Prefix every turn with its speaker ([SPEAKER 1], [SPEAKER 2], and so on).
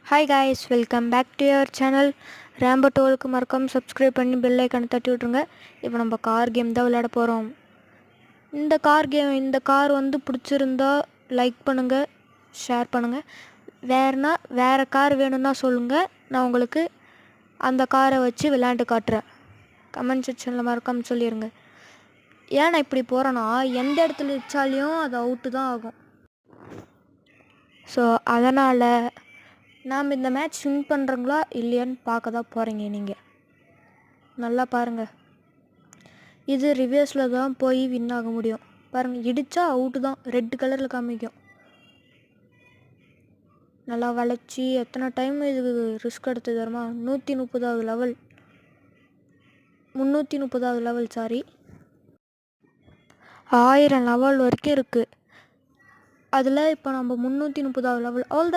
[SPEAKER 1] Hi guys, welcome back to your channel. Rambo டோலுக்கு மறக்காம subscribe பண்ணி bell ஐக்கானை தட்டி விட்ருங்க. இப்போ நம்ம கார் கேம் தான் விளையாட போகிறோம். இந்த கார் வந்து பிடிச்சிருந்தா லைக் பண்ணுங்கள், ஷேர் பண்ணுங்கள். வேறு கார் வேணும்னா சொல்லுங்கள், நான் உங்களுக்கு அந்த காரை வச்சு விளையாண்டு காட்டுறேன். கமெண்ட் செக்ஷனில் மறக்காமல் சொல்லிடுங்க. ஏன் நான் இப்படி போகிறேன்னா, எந்த இடத்துல வச்சாலையும் அது அவுட்டு தான் ஆகும். ஸோ அதனால் நாம் இந்த மேட்ச் வின் பண்ணுறங்களா இல்லையான்னு பார்க்க தான் போகிறீங்க. நீங்கள் நல்லா பாருங்கள், இது ரிவர்ஸில் தான் போய் வின் ஆக முடியும். பாருங்கள், இடித்தா அவுட்டு தான், ரெட் கலரில் காமிக்கும். நல்லா வளைச்சி எத்தனை டைம் இது ரிஸ்க் எடுத்து தருமா. 130வது லெவல், 330வது லெவல், சாரி, 1000 லெவல் வரைக்கும் இருக்குது. அதில் இப்போ நம்ம 330வது லெவல். All the